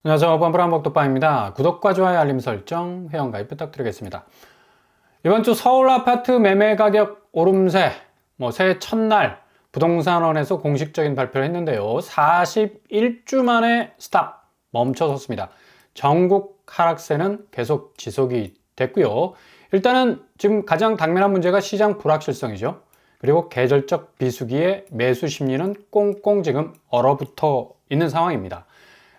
안녕하세요. 뻔뻔한 복덕방입니다. 구독과 좋아요, 알림 설정, 회원가입 부탁드리겠습니다. 이번 주 서울 아파트 매매 가격 오름세, 새해 첫날 부동산원에서 공식적인 발표를 했는데요. 41주 만에 스탑, 멈춰섰습니다. 전국 하락세는 계속 지속이 됐고요. 일단은 지금 가장 당면한 문제가 시장 불확실성이죠. 그리고 계절적 비수기에 매수 심리는 꽁꽁 지금 얼어붙어 있는 상황입니다.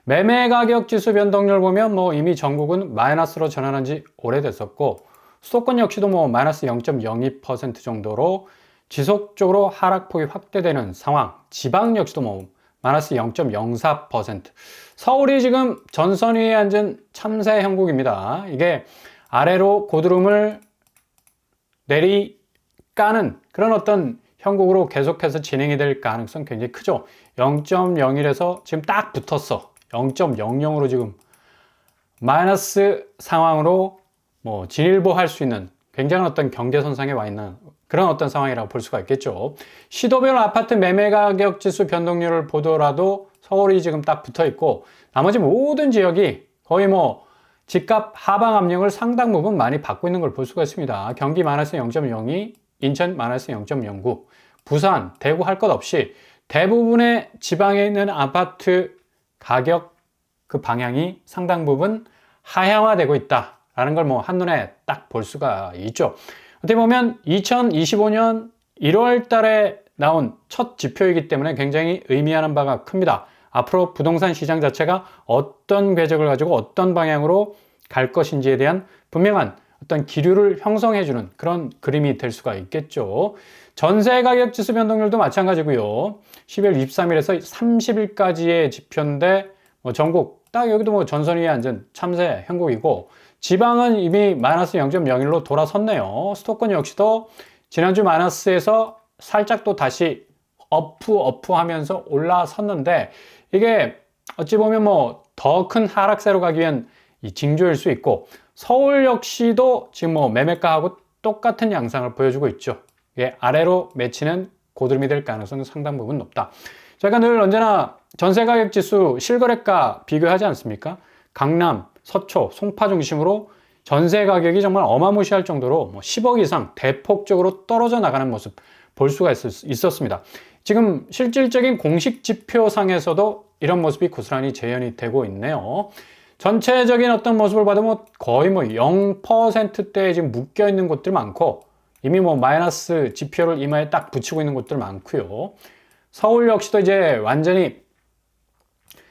매매 가격 지수 변동률 보면 이미 전국은 마이너스로 전환한 지 오래됐었고, 수도권 역시도 마이너스 0.02% 정도로 지속적으로 하락폭이 확대되는 상황. 지방 역시도 마이너스 0.04%. 서울이 지금 전선 위에 앉은 참새 형국입니다. 이게 아래로 고드름을 내리까는 그런 어떤 형국으로 계속해서 진행이 될 가능성 굉장히 크죠. 0.01에서 지금 딱 붙었어. 0.00으로 지금 마이너스 상황으로 진일보할 수 있는 굉장한 어떤 경계선상에 와 있는 그런 어떤 상황이라고 볼 수가 있겠죠. 시도별 아파트 매매 가격 지수 변동률을 보더라도 서울이 지금 딱 붙어 있고, 나머지 모든 지역이 거의 집값 하방 압력을 상당 부분 많이 받고 있는 걸 볼 수가 있습니다. 경기 마이너스 0.02, 인천 마이너스 0.09, 부산, 대구 할 것 없이 대부분의 지방에 있는 아파트 가격 그 방향이 상당 부분 하향화되고 있다라는 걸 한눈에 딱 볼 수가 있죠. 어떻게 보면 2025년 1월 달에 나온 첫 지표이기 때문에 굉장히 의미하는 바가 큽니다. 앞으로 부동산 시장 자체가 어떤 궤적을 가지고 어떤 방향으로 갈 것인지에 대한 분명한 어떤 기류를 형성해주는 그런 그림이 될 수가 있겠죠. 전세 가격 지수 변동률도 마찬가지고요. 12월 23일에서 30일까지의 지표인데 전국 딱 여기도 전선 위에 앉은 참새 형국이고, 지방은 이미 마이너스 0.01로 돌아섰네요. 수도권 역시도 지난주 마이너스에서 살짝 또 다시 어프 하면서 올라섰는데, 이게 어찌 보면 더 큰 하락세로 가기 위한 이 징조일 수 있고, 서울 역시도 지금 매매가하고 똑같은 양상을 보여주고 있죠. 이게 아래로 맺히는 고드름이 될 가능성은 상당 부분 높다. 제가 늘 언제나 전세 가격 지수 실거래가 비교하지 않습니까? 강남, 서초, 송파 중심으로 전세 가격이 정말 어마무시할 정도로 10억 이상 대폭적으로 떨어져 나가는 모습 볼 수가 있었습니다. 지금 실질적인 공식 지표상에서도 이런 모습이 고스란히 재현이 되고 있네요. 전체적인 어떤 모습을 봐도 거의 0%대에 지금 묶여 있는 곳들 많고, 이미 마이너스 지표를 이마에 딱 붙이고 있는 곳들 많고요. 서울 역시도 이제 완전히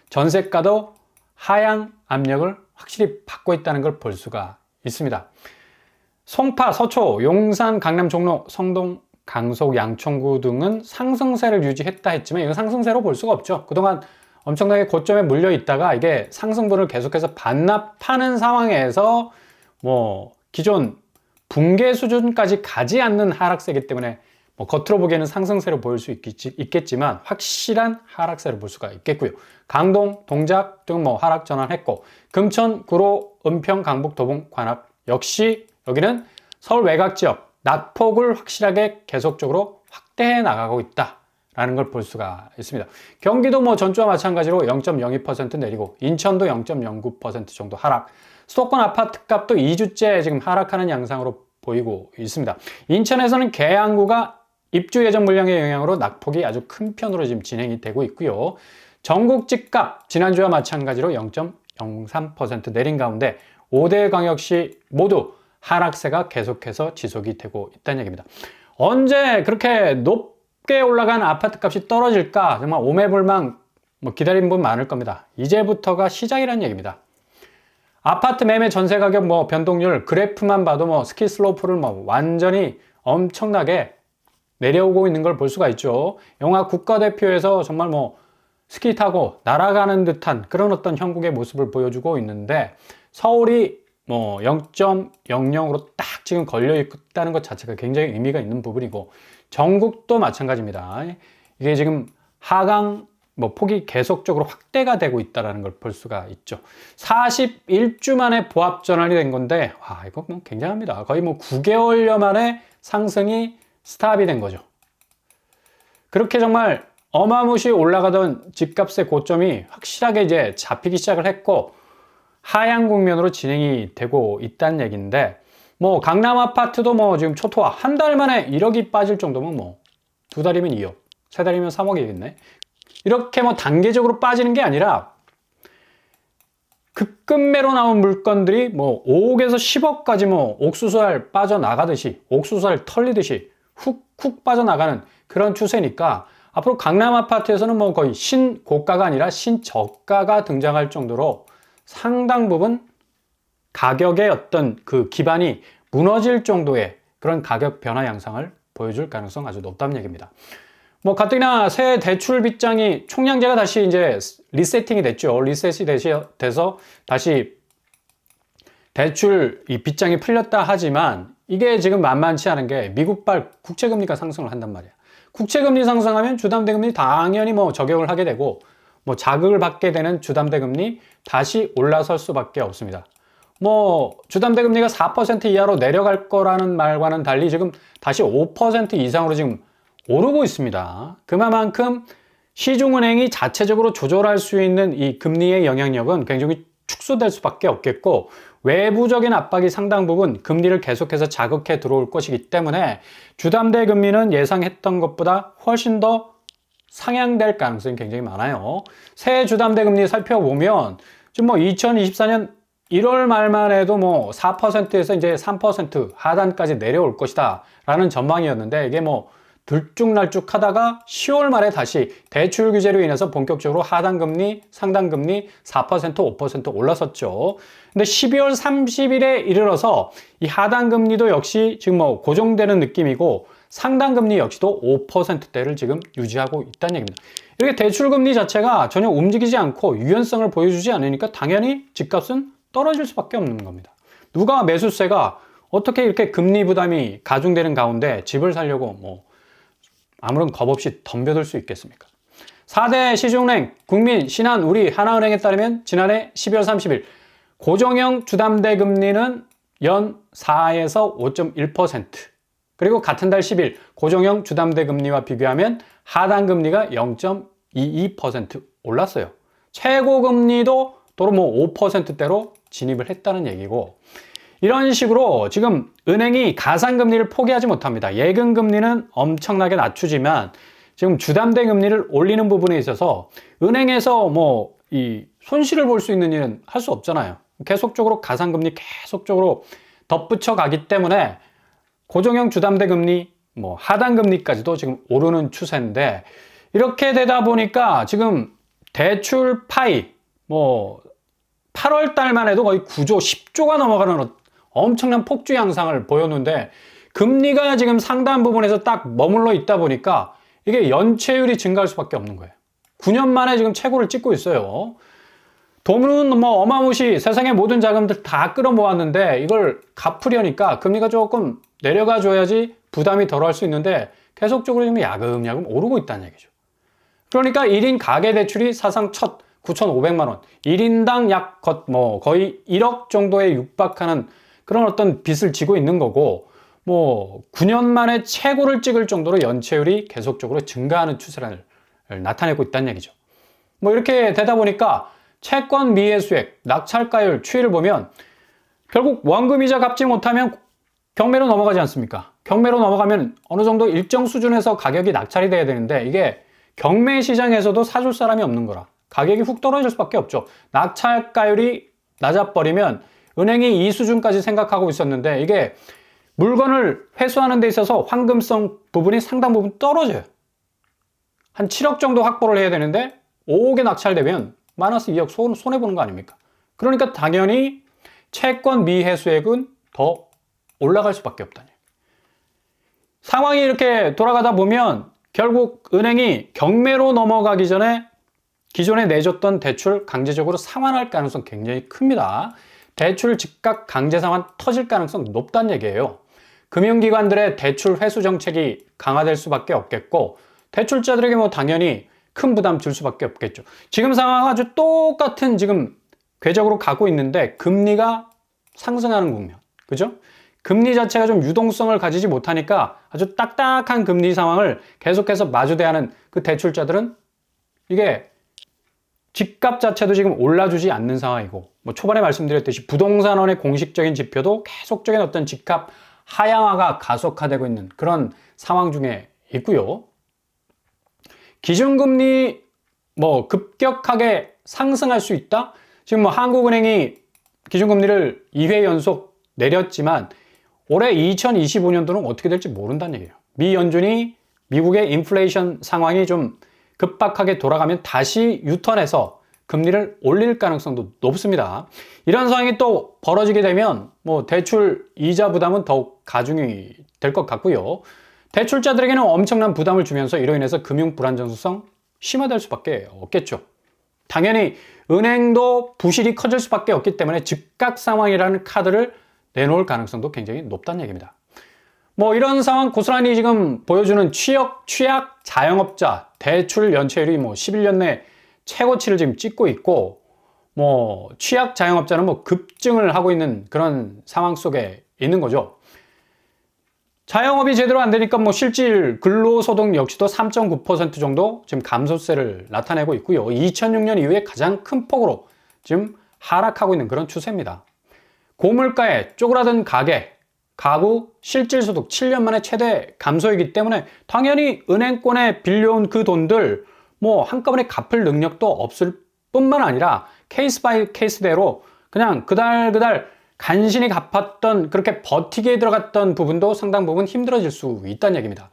전세가도 하향 압력을 확실히 받고 있다는 걸 볼 수가 있습니다. 송파, 서초, 용산, 강남, 종로, 성동, 강속, 양천구 등은 상승세를 유지했다 했지만 이건 상승세로 볼 수가 없죠. 그동안 엄청나게 고점에 물려 있다가 이게 상승분을 계속해서 반납하는 상황에서 기존 붕괴 수준까지 가지 않는 하락세이기 때문에 겉으로 보기에는 상승세로 보일 수 있겠지만 확실한 하락세로 볼 수가 있겠고요. 강동, 동작 등 하락 전환했고, 금천, 구로, 은평, 강북, 도봉, 관악 역시 여기는 서울 외곽 지역 낙폭을 확실하게 계속적으로 확대해 나가고 있다라는 걸 볼 수가 있습니다. 경기도 전주와 마찬가지로 0.02% 내리고, 인천도 0.09% 정도 하락, 수도권 아파트 값도 2주째 지금 하락하는 양상으로 보이고 있습니다. 인천에서는 계양구가 입주 예정 물량의 영향으로 낙폭이 아주 큰 편으로 지금 진행이 되고 있고요. 전국 집값 지난주와 마찬가지로 0.03% 내린 가운데 5대 광역시 모두 하락세가 계속해서 지속이 되고 있다는 얘기입니다. 언제 그렇게 높게 올라간 아파트 값이 떨어질까 정말 오매불망 기다린 분 많을 겁니다. 이제부터가 시작이라는 얘기입니다. 아파트 매매 전세 가격 변동률 그래프만 봐도 스키 슬로프를 완전히 엄청나게 내려오고 있는 걸 볼 수가 있죠. 영화 국가대표에서 정말 스키 타고 날아가는 듯한 그런 어떤 형국의 모습을 보여주고 있는데, 서울이 0.00으로 딱 지금 걸려 있다는 것 자체가 굉장히 의미가 있는 부분이고, 전국도 마찬가지입니다. 이게 지금 하강 폭이 계속적으로 확대가 되고 있다는 걸 볼 수가 있죠. 41주 만에 보합 전환이 된 건데, 와, 이거 굉장합니다. 거의 9개월여 만에 상승이 스탑이 된 거죠. 그렇게 정말 어마무시 올라가던 집값의 고점이 확실하게 이제 잡히기 시작을 했고 하향 국면으로 진행이 되고 있다는 얘기인데, 뭐 강남 아파트도 뭐 지금 초토화, 한 달 만에 1억이 빠질 정도면 뭐 두 달이면 2억, 세 달이면 3억이겠네. 이렇게 뭐 단계적으로 빠지는 게 아니라 급급매로 나온 물건들이 뭐 5억에서 10억까지 뭐 옥수수알 빠져나가듯이, 옥수수알 털리듯이 훅훅 빠져나가는 그런 추세니까 앞으로 강남 아파트에서는 뭐 거의 신고가가 아니라 신저가가 등장할 정도로 상당 부분 가격의 어떤 그 기반이 무너질 정도의 그런 가격 변화 양상을 보여줄 가능성 아주 높다는 얘기입니다. 뭐 가뜩이나 새 대출 빗장이 총량제가 다시 이제 리세팅이 됐죠. 리셋이 돼서 다시 대출 이 빗장이 풀렸다 하지만 이게 지금 만만치 않은 게 미국발 국채금리가 상승을 한단 말이야. 국채금리 상승하면 주담대금리 당연히 뭐 적용을 하게 되고 뭐 자극을 받게 되는 주담대금리 다시 올라설 수밖에 없습니다. 뭐 주담대금리가 4% 이하로 내려갈 거라는 말과는 달리 지금 다시 5% 이상으로 지금 오르고 있습니다. 그만큼 시중은행이 자체적으로 조절할 수 있는 이 금리의 영향력은 굉장히 축소될 수밖에 없겠고, 외부적인 압박이 상당 부분 금리를 계속해서 자극해 들어올 것이기 때문에 주담대 금리는 예상했던 것보다 훨씬 더 상향될 가능성이 굉장히 많아요. 새 주담대 금리 살펴보면 지금 뭐 2024년 1월 말만 해도 뭐 4%에서 이제 3% 하단까지 내려올 것이다 라는 전망이었는데, 이게 뭐 들쭉날쭉 하다가 10월 말에 다시 대출 규제로 인해서 본격적으로 하단금리, 상단금리 4%, 5% 올라섰죠. 근데 12월 30일에 이르러서 이 하단금리도 역시 지금 뭐 고정되는 느낌이고 상단금리 역시도 5%대를 지금 유지하고 있다는 얘기입니다. 이렇게 대출금리 자체가 전혀 움직이지 않고 유연성을 보여주지 않으니까 당연히 집값은 떨어질 수밖에 없는 겁니다. 누가 매수세가 어떻게 이렇게 금리 부담이 가중되는 가운데 집을 사려고 뭐 아무런 겁 없이 덤벼들 수 있겠습니까? 4대 시중은행, 국민, 신한, 우리, 하나은행에 따르면 지난해 12월 30일 고정형 주담대 금리는 연 4에서 5.1%, 그리고 같은 달 10일 고정형 주담대 금리와 비교하면 하단 금리가 0.22% 올랐어요. 최고 금리도 도로 뭐 5%대로 진입을 했다는 얘기고, 이런 식으로 지금 은행이 가상금리를 포기하지 못합니다. 예금금리는 엄청나게 낮추지만 지금 주담대 금리를 올리는 부분에 있어서 은행에서 뭐 이 손실을 볼 수 있는 일은 할 수 없잖아요. 계속적으로 가상금리 계속적으로 덧붙여 가기 때문에 고정형 주담대 금리, 뭐 하단금리까지도 지금 오르는 추세인데, 이렇게 되다 보니까 지금 대출 파이 뭐 8월 달만 해도 거의 9조, 10조가 넘어가는 엄청난 폭주 양상을 보였는데, 금리가 지금 상당 부분에서 딱 머물러 있다 보니까 이게 연체율이 증가할 수밖에 없는 거예요. 9년 만에 지금 최고를 찍고 있어요. 돈은 뭐 어마무시 세상의 모든 자금들 다 끌어모았는데 이걸 갚으려니까 금리가 조금 내려가 줘야지 부담이 덜할 수 있는데 계속적으로 지금 야금야금 오르고 있다는 얘기죠. 그러니까 1인 가계대출이 사상 첫 9,500만 원, 1인당 약 거의 1억 정도에 육박하는 그런 어떤 빚을 지고 있는 거고, 뭐 9년 만에 최고를 찍을 정도로 연체율이 계속적으로 증가하는 추세를 나타내고 있다는 얘기죠. 뭐 이렇게 되다 보니까 채권 미회수액, 낙찰가율 추이를 보면 결국 원금이자 갚지 못하면 경매로 넘어가지 않습니까? 경매로 넘어가면 어느 정도 일정 수준에서 가격이 낙찰이 돼야 되는데, 이게 경매 시장에서도 사줄 사람이 없는 거라 가격이 훅 떨어질 수밖에 없죠. 낙찰가율이 낮아버리면 은행이 이 수준까지 생각하고 있었는데 이게 물건을 회수하는 데 있어서 황금성 부분이 상당 부분 떨어져요. 한 7억 정도 확보를 해야 되는데 5억에 낙찰되면 마이너스 2억 손해보는 거 아닙니까? 그러니까 당연히 채권 미회수액은 더 올라갈 수밖에 없다니. 상황이 이렇게 돌아가다 보면 결국 은행이 경매로 넘어가기 전에 기존에 내줬던 대출 강제적으로 상환할 가능성 굉장히 큽니다. 대출 즉각 강제 상환 터질 가능성 높다는 얘기예요. 금융기관들의 대출 회수 정책이 강화될 수밖에 없겠고, 대출자들에게 뭐 당연히 큰 부담 줄 수밖에 없겠죠. 지금 상황 아주 똑같은 지금 궤적으로 가고 있는데 금리가 상승하는 국면, 그죠? 금리 자체가 좀 유동성을 가지지 못하니까 아주 딱딱한 금리 상황을 계속해서 마주대야 하는 그 대출자들은 이게 집값 자체도 지금 올라주지 않는 상황이고, 뭐 초반에 말씀드렸듯이 부동산원의 공식적인 지표도 계속적인 어떤 집값 하향화가 가속화되고 있는 그런 상황 중에 있고요. 기준금리 뭐 급격하게 상승할 수 있다? 지금 뭐 한국은행이 기준금리를 2회 연속 내렸지만 올해 2025년도는 어떻게 될지 모른다는 얘기예요. 미 연준이 미국의 인플레이션 상황이 좀 급박하게 돌아가면 다시 유턴해서 금리를 올릴 가능성도 높습니다. 이런 상황이 또 벌어지게 되면 뭐 대출 이자 부담은 더욱 가중이 될 것 같고요. 대출자들에게는 엄청난 부담을 주면서 이로 인해서 금융 불안정성 심화될 수밖에 없겠죠. 당연히 은행도 부실이 커질 수밖에 없기 때문에 즉각 상황이라는 카드를 내놓을 가능성도 굉장히 높다는 얘기입니다. 뭐 이런 상황 고스란히 지금 보여주는 취약 자영업자 대출 연체율이 뭐 11년 내 최고치를 지금 찍고 있고, 뭐 취약 자영업자는 뭐 급증을 하고 있는 그런 상황 속에 있는 거죠. 자영업이 제대로 안 되니까 뭐 실질 근로소득 역시도 3.9% 정도 지금 감소세를 나타내고 있고요. 2006년 이후에 가장 큰 폭으로 지금 하락하고 있는 그런 추세입니다. 고물가에 쪼그라든 가구 실질소득 7년 만에 최대 감소이기 때문에 당연히 은행권에 빌려온 그 돈들 뭐 한꺼번에 갚을 능력도 없을 뿐만 아니라 케이스 바이 케이스대로 그냥 그달 간신히 갚았던, 그렇게 버티기에 들어갔던 부분도 상당 부분 힘들어질 수 있다는 얘기입니다.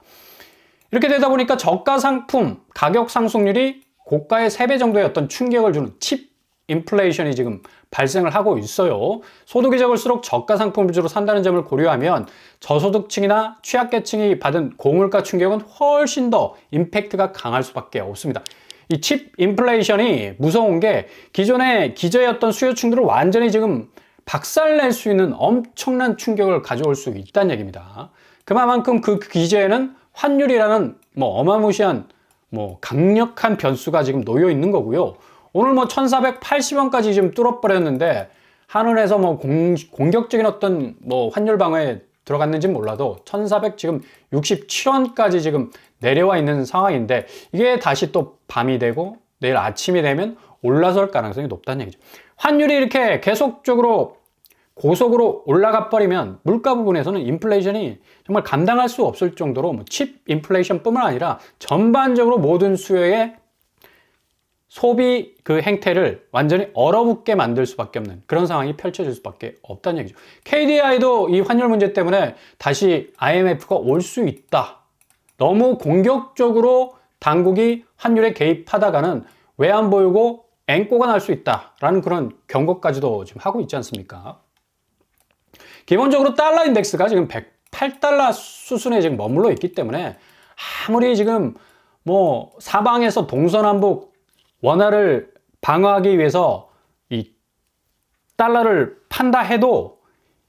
이렇게 되다 보니까 저가 상품 가격 상승률이 고가의 3배 정도의 어떤 충격을 주는 칩 인플레이션이 지금 발생을 하고 있어요. 소득이 적을수록 저가 상품 위주로 산다는 점을 고려하면 저소득층이나 취약계층이 받은 고물가 충격은 훨씬 더 임팩트가 강할 수밖에 없습니다. 이 칩 인플레이션이 무서운 게 기존의 기저의 어떤 수요층들을 완전히 지금 박살낼 수 있는 엄청난 충격을 가져올 수 있다는 얘기입니다. 그만큼 그 기저에는 환율이라는 뭐 어마무시한 뭐 강력한 변수가 지금 놓여 있는 거고요. 오늘 뭐 1480원까지 지금 뚫어버렸는데 한은에서 뭐 공격적인 어떤 뭐 환율 방어에 들어갔는지 몰라도 1400 지금 67원까지 지금 내려와 있는 상황인데 이게 다시 또 밤이 되고 내일 아침이 되면 올라설 가능성이 높다는 얘기죠. 환율이 이렇게 계속적으로 고속으로 올라가 버리면 물가 부분에서는 인플레이션이 정말 감당할 수 없을 정도로 뭐 칩 인플레이션 뿐만 아니라 전반적으로 모든 수요의 소비 그 행태를 완전히 얼어붙게 만들 수밖에 없는 그런 상황이 펼쳐질 수밖에 없다는 얘기죠. KDI도 이 환율 문제 때문에 다시 IMF가 올 수 있다. 너무 공격적으로 당국이 환율에 개입하다가는 왜 안 보이고 앵꼬가 날 수 있다라는 그런 경고까지도 지금 하고 있지 않습니까? 기본적으로 달러 인덱스가 지금 108달러 수준에 지금 머물러 있기 때문에 아무리 지금 뭐 사방에서 동서남북 원화를 방어하기 위해서 이 달러를 판다 해도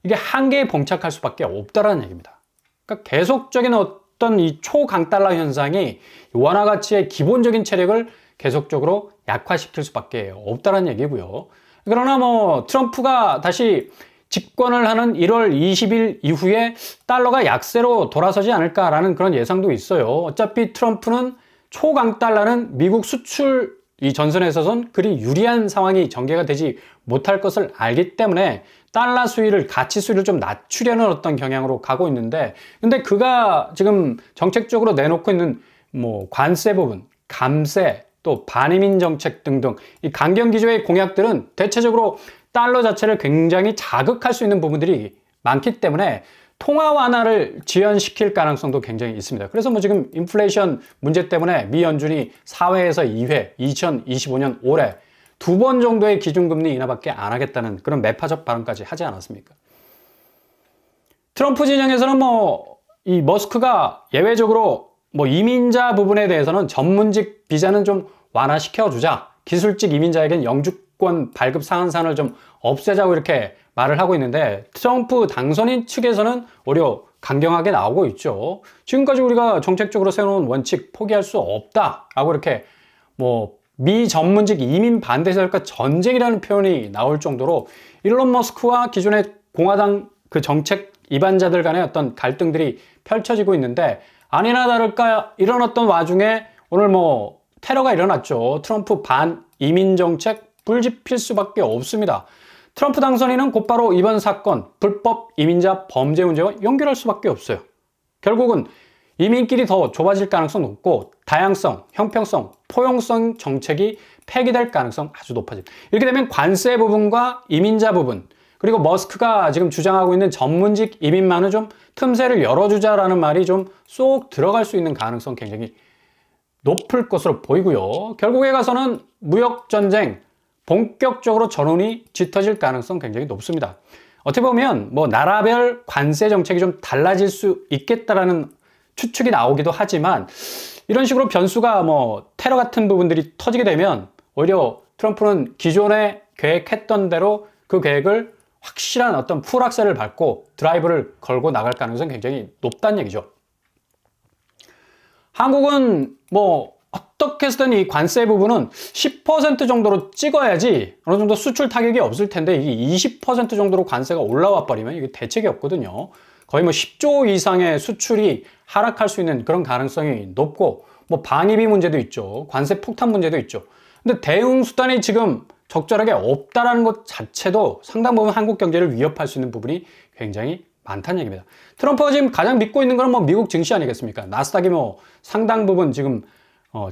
이게 한계에 봉착할 수밖에 없다라는 얘기입니다. 그러니까 계속적인 어떤 이 초강달러 현상이 원화 가치의 기본적인 체력을 계속적으로 약화시킬 수밖에 없다는 얘기고요. 그러나 뭐 트럼프가 다시 집권을 하는 1월 20일 이후에 달러가 약세로 돌아서지 않을까라는 그런 예상도 있어요. 어차피 트럼프는 초강달러는 미국 수출 이 전선에 있어서는 그리 유리한 상황이 전개가 되지 못할 것을 알기 때문에 달러 수위를, 가치 수위를 좀 낮추려는 어떤 경향으로 가고 있는데, 근데 그가 지금 정책적으로 내놓고 있는 뭐 관세 부분, 감세, 또 반이민 정책 등등 이 강경 기조의 공약들은 대체적으로 달러 자체를 굉장히 자극할 수 있는 부분들이 많기 때문에 통화 완화를 지연시킬 가능성도 굉장히 있습니다. 그래서 뭐 지금 인플레이션 문제 때문에 미 연준이 4회에서 2회, 2025년 올해 2번 정도의 기준금리 인하밖에 안 하겠다는 그런 매파적 발언까지 하지 않았습니까? 트럼프 진영에서는 뭐 이 머스크가 예외적으로 뭐 이민자 부분에 대해서는 전문직 비자는 좀 완화시켜주자, 기술직 이민자에겐 영주권 발급 상한선을 좀 없애자고 이렇게 말을 하고 있는데, 트럼프 당선인 측에서는 오히려 강경하게 나오고 있죠. 지금까지 우리가 정책적으로 세워놓은 원칙 포기할 수 없다라고 이렇게 뭐 미전문직 이민 반대 세력과 전쟁이라는 표현이 나올 정도로 일론 머스크와 기존의 공화당 그 정책 이반자들 간의 어떤 갈등들이 펼쳐지고 있는데 아니나 다를까 이런 어떤 와중에 오늘 뭐 테러가 일어났죠. 트럼프 반 이민 정책 불지필 수밖에 없습니다. 트럼프 당선인은 곧바로 이번 사건 불법 이민자 범죄 문제와 연결할 수밖에 없어요. 결국은 이민길이 더 좁아질 가능성 높고 다양성, 형평성, 포용성 정책이 폐기될 가능성 아주 높아집니다. 이렇게 되면 관세 부분과 이민자 부분 그리고 머스크가 지금 주장하고 있는 전문직 이민만은 좀 틈새를 열어주자라는 말이 좀 쏙 들어갈 수 있는 가능성 굉장히 높을 것으로 보이고요. 결국에 가서는 무역전쟁 본격적으로 전운이 짙어질 가능성 굉장히 높습니다. 어떻게 보면 뭐 나라별 관세 정책이 좀 달라질 수 있겠다라는 추측이 나오기도 하지만 이런 식으로 변수가 뭐 테러 같은 부분들이 터지게 되면 오히려 트럼프는 기존에 계획했던 대로 그 계획을 확실한 어떤 풀악셀을 밟고 드라이브를 걸고 나갈 가능성이 굉장히 높다는 얘기죠. 한국은 뭐 어떻게 해서든 이 관세 부분은 10% 정도로 찍어야지 어느 정도 수출 타격이 없을 텐데 이게 20% 정도로 관세가 올라와 버리면 이게 대책이 없거든요. 거의 뭐 10조 이상의 수출이 하락할 수 있는 그런 가능성이 높고 뭐 방위비 문제도 있죠. 관세 폭탄 문제도 있죠. 근데 대응 수단이 지금 적절하게 없다라는 것 자체도 상당 부분 한국 경제를 위협할 수 있는 부분이 굉장히 많다는 얘기입니다. 트럼프가 지금 가장 믿고 있는 건 뭐 미국 증시 아니겠습니까? 나스닥이 뭐 상당 부분 지금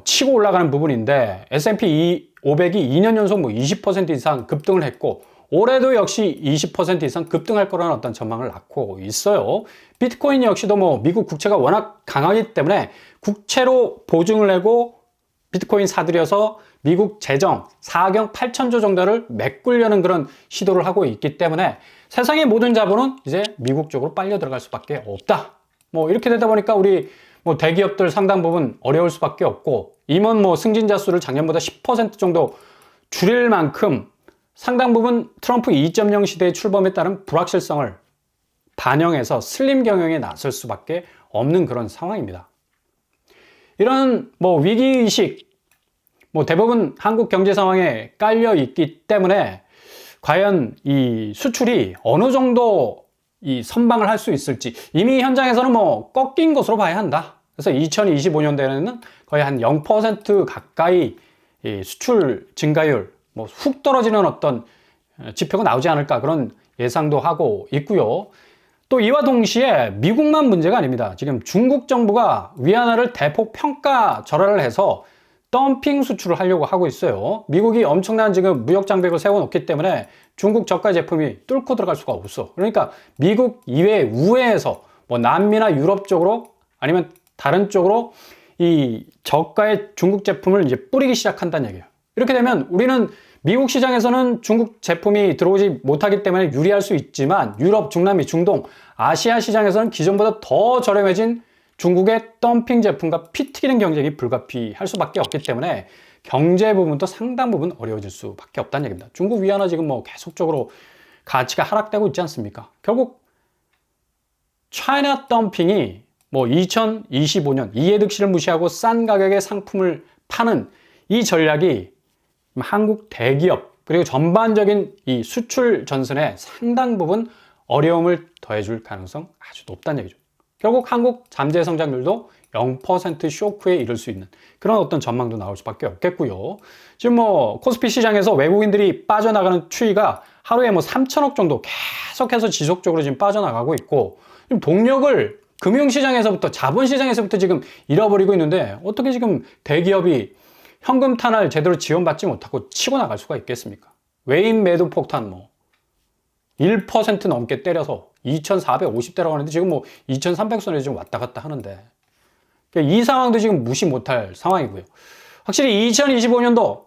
치고 올라가는 부분인데 S&P 500이 2년 연속 뭐 20% 이상 급등을 했고 올해도 역시 20% 이상 급등할 거라는 어떤 전망을 낳고 있어요. 비트코인 역시도 뭐 미국 국채가 워낙 강하기 때문에 국채로 보증을 내고 비트코인 사들여서 미국 재정 4경 8천조 정도를 메꾸려는 그런 시도를 하고 있기 때문에 세상의 모든 자본은 이제 미국 쪽으로 빨려 들어갈 수밖에 없다. 뭐 이렇게 되다 보니까 우리 뭐 대기업들 상당 부분 어려울 수밖에 없고 임원 뭐 승진자 수를 작년보다 10% 정도 줄일 만큼 상당 부분 트럼프 2.0 시대의 출범에 따른 불확실성을 반영해서 슬림 경영에 나설 수밖에 없는 그런 상황입니다. 이런 뭐 위기의식 뭐 대부분 한국 경제 상황에 깔려 있기 때문에 과연 이 수출이 어느 정도 이 선방을 할 수 있을지 이미 현장에서는 뭐 꺾인 것으로 봐야 한다. 그래서 2025년대에는 거의 한 0% 가까이 이 수출 증가율 뭐 훅 떨어지는 어떤 지표가 나오지 않을까 그런 예상도 하고 있고요. 또 이와 동시에 미국만 문제가 아닙니다. 지금 중국 정부가 위안화를 대폭 평가 절하를 해서 덤핑 수출을 하려고 하고 있어요. 미국이 엄청난 지금 무역 장벽을 세워놓기 때문에 중국 저가 제품이 뚫고 들어갈 수가 없어. 그러니까 미국 이외 우회에서 뭐 남미나 유럽 쪽으로 아니면 다른 쪽으로 이 저가의 중국 제품을 이제 뿌리기 시작한다는 얘기예요. 이렇게 되면 우리는 미국 시장에서는 중국 제품이 들어오지 못하기 때문에 유리할 수 있지만 유럽, 중남미, 중동, 아시아 시장에서는 기존보다 더 저렴해진 중국의 덤핑 제품과 피 튀기는 경쟁이 불가피할 수밖에 없기 때문에 경제 부분도 상당 부분 어려워질 수밖에 없다는 얘기입니다. 중국 위안화 지금 뭐 계속적으로 가치가 하락되고 있지 않습니까? 결국 차이나 덤핑이 뭐 2025년 이해득실을 무시하고 싼 가격의 상품을 파는 이 전략이 한국 대기업 그리고 전반적인 이 수출 전선에 상당 부분 어려움을 더해줄 가능성 아주 높다는 얘기죠. 결국 한국 잠재 성장률도 0% 쇼크에 이를 수 있는 그런 어떤 전망도 나올 수밖에 없겠고요. 지금 뭐 코스피 시장에서 외국인들이 빠져나가는 추이가 하루에 뭐 3천억 정도 계속해서 지속적으로 지금 빠져나가고 있고 지금 동력을 금융시장에서부터 자본시장에서부터 지금 잃어버리고 있는데 어떻게 지금 대기업이 현금 탄화를 제대로 지원받지 못하고 치고 나갈 수가 있겠습니까? 외인 매도 폭탄 뭐 1% 넘게 때려서 2,450대라고 하는데 지금 뭐 2,300선에 지금 왔다 갔다 하는데 이 상황도 지금 무시 못할 상황이고요. 확실히 2025년도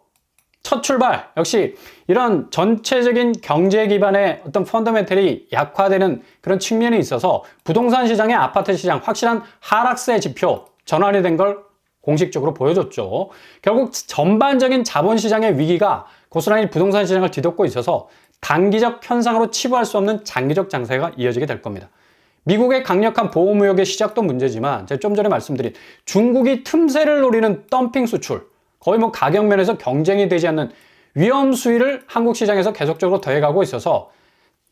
첫 출발 역시 이런 전체적인 경제 기반의 어떤 펀더멘털이 약화되는 그런 측면이 있어서 부동산 시장의 아파트 시장 확실한 하락세 지표 전환이 된 걸 공식적으로 보여줬죠. 결국 전반적인 자본시장의 위기가 고스란히 부동산 시장을 뒤덮고 있어서 단기적 현상으로 치부할 수 없는 장기적 장세가 이어지게 될 겁니다. 미국의 강력한 보호무역의 시작도 문제지만 제가 좀 전에 말씀드린 중국이 틈새를 노리는 덤핑 수출 거의 뭐 가격 면에서 경쟁이 되지 않는 위험 수위를 한국 시장에서 계속적으로 더해가고 있어서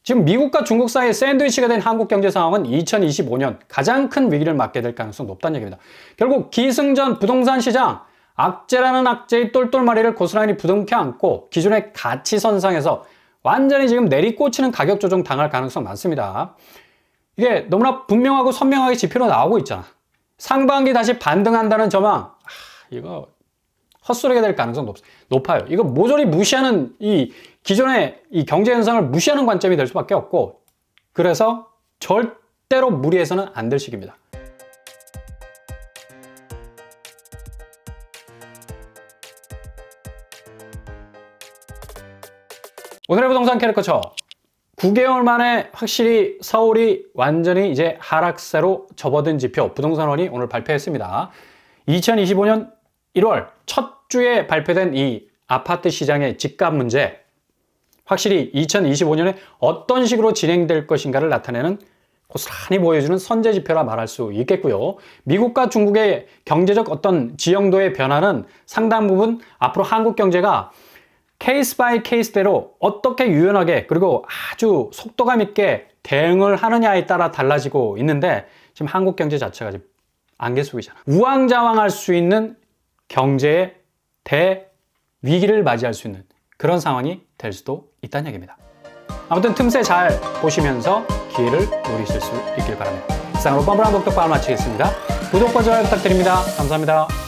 지금 미국과 중국 사이에 샌드위치가 된 한국 경제 상황은 2025년 가장 큰 위기를 맞게 될 가능성이 높다는 얘기입니다. 결국 기승전 부동산 시장, 악재라는 악재의 똘똘마리를 고스란히 부둥켜 안고 기존의 가치선상에서 완전히 지금 내리꽂히는 가격 조정 당할 가능성 많습니다. 이게 너무나 분명하고 선명하게 지표로 나오고 있잖아. 상반기 다시 반등한다는 전망, 이거 헛소리가 될 가능성 높아요. 이거 모조리 무시하는 이 기존의 이 경제 현상을 무시하는 관점이 될 수밖에 없고, 그래서 절대로 무리해서는 안 될 시기입니다. 오늘의 부동산 캐릭터처 9개월 만에 확실히 서울이 완전히 이제 하락세로 접어든 지표 부동산원이 오늘 발표했습니다. 2025년 1월 첫 주에 발표된 이 아파트 시장의 집값 문제, 확실히 2025년에 어떤 식으로 진행될 것인가를 나타내는 고스란히 보여주는 선제 지표라 말할 수 있겠고요. 미국과 중국의 경제적 어떤 지형도의 변화는 상당 부분 앞으로 한국 경제가 케이스 바이 케이스대로 어떻게 유연하게 그리고 아주 속도감 있게 대응을 하느냐에 따라 달라지고 있는데, 지금 한국 경제 자체가 지금 안개 속이잖아. 우왕좌왕할 수 있는 경제의 대위기를 맞이할 수 있는 그런 상황이 될 수도 있다는 얘기입니다. 아무튼 틈새 잘 보시면서 기회를 누리실 수 있길 바랍니다. 이상으로 뻔뻔한 독덕방을 마치겠습니다. 구독과 좋아요 부탁드립니다. 감사합니다.